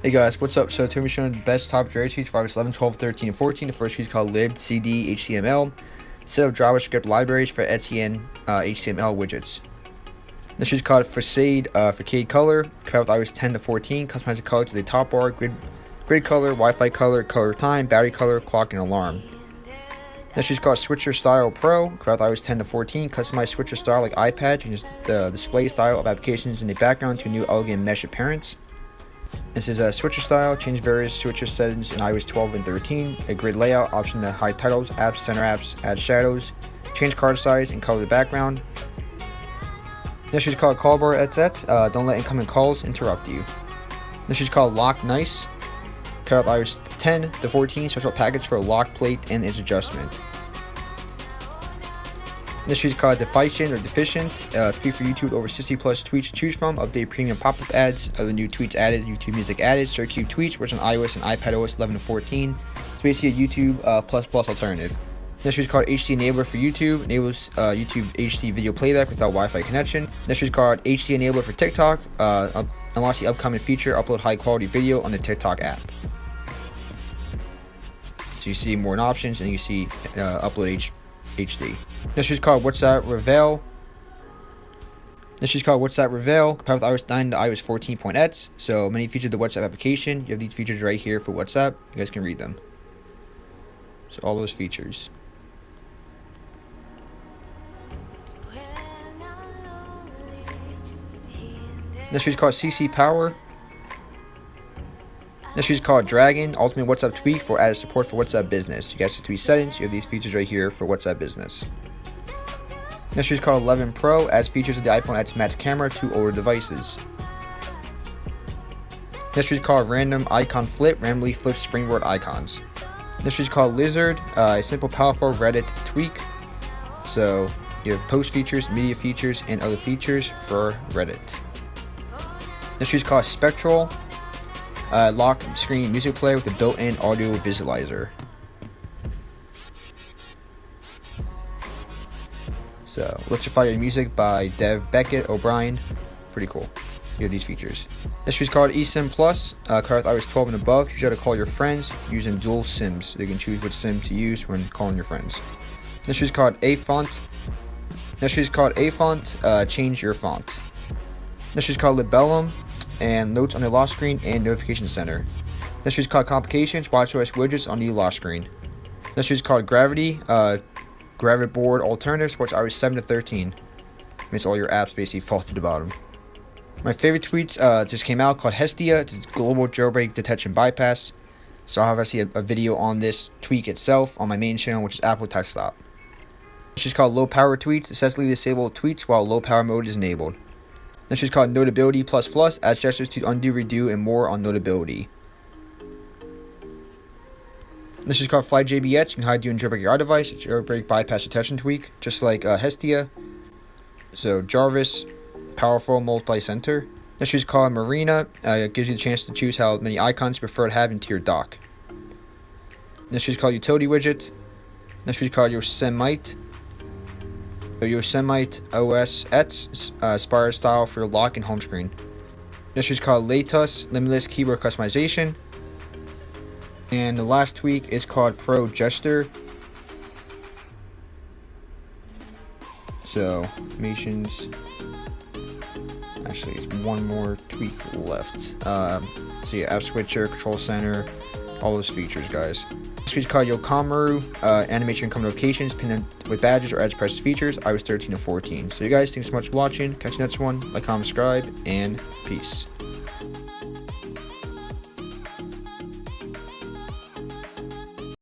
Hey guys, what's up? So today we're showing the best top Jailbreak tweets for iOS 11, 12, 13, and 14. The first tweet is called lib cd html. Set of JavaScript libraries for Etienne HTML widgets. This is called facade color. Compatible with iOS 10 to 14. Customize the color to the top bar, grid color, Wi-Fi color, color time, battery color, clock, and alarm. This is called Switcher Style Pro. Compatible with iOS 10 to 14. Customize switcher style like iPad. Changes the display style of applications in the background to a new elegant mesh appearance. This is a switcher style. Change various switcher settings in iOS 12 and 13. A grid layout option to hide titles, apps, center apps, add shadows. Change card size and color the background. This is called call bar headsets. Don't let incoming calls interrupt you. This is called lock nice. Cut up iOS 10 to 14 special package for lock plate and its adjustment. This is called deficient or deficient. Tweet for YouTube with over 60 plus tweets to choose from. Update premium pop-up ads. Other new tweets added. YouTube music added. Circuit tweets works on iOS and iPadOS 11 to 14. It's basically a YouTube plus alternative. This is called HD Enabler for YouTube. Enables YouTube HD video playback without Wi-Fi connection. This is called HD Enabler for TikTok. Unlocks the upcoming feature. Upload high quality video on the TikTok app. So you see more options and you see upload HD. This is called WhatsApp Reveal. Compatible with iOS 9 to iOS 14.x. So many features of the WhatsApp application. You have these features right here for WhatsApp. You guys can read them. So all those features. This is called CC Power. This is called Dragon, Ultimate WhatsApp Tweak for added support for WhatsApp Business. You guys can tweet settings. You have these features right here for WhatsApp Business. This is called 11 Pro, adds features of the iPhone X Max camera to older devices. This is called Random Icon Flip, randomly flips springboard icons. This is called Lizard, a simple, powerful Reddit tweak. So you have post features, media features, and other features for Reddit. This is called Spectral. Lock screen music player with a built-in audio visualizer. So, electrify your music by Dev Beckett O'Brien. Pretty cool. You have these features. This is called eSIM Plus. Card with iOS 12 and above. Teach you how to call your friends using dual SIMs. So you can choose which SIM to use when calling your friends. This is called A-Font. Change your font. This is called Libellum. And notes on the lock screen and notification center. This is called Complications, watchOS widgets on the lock screen. This is called Gravity, Gravity Board Alternative, supports iOS 7 to 13. Makes all your apps basically fall to the bottom. My favorite tweets just came out called Hestia, it's global jailbreak detection bypass. So I'll have actually a video on this tweak itself on my main channel, which is Apple Tech Stop. This is called Low Power Tweets, essentially disable tweets while low power mode is enabled. This is called Notability++, adds gestures to undo, redo, and more on Notability. This is called FlyJBX. You can hide you and jailbreak your iDevice. It's jailbreak bypass detection tweak, just like Hestia. So Jarvis, powerful multi-center. This is called Marina. It gives you the chance to choose how many icons you prefer to have into your dock. This is called Utility Widget. This is called Yosemite. Yosemite OS X Spire style for your lock and home screen. This is called Latus Limitless Keyboard Customization. And the last tweak is called Pro Gesture. So, animations. Actually, it's one more tweak left. So yeah, App Switcher, Control Center, all those features, guys. This is called Unc0ver, animation income notifications, pinned with badges or ads precious features, iOS 13 to 14. So you guys, thanks so much for watching. Catch you next one. Like, comment, subscribe, and peace.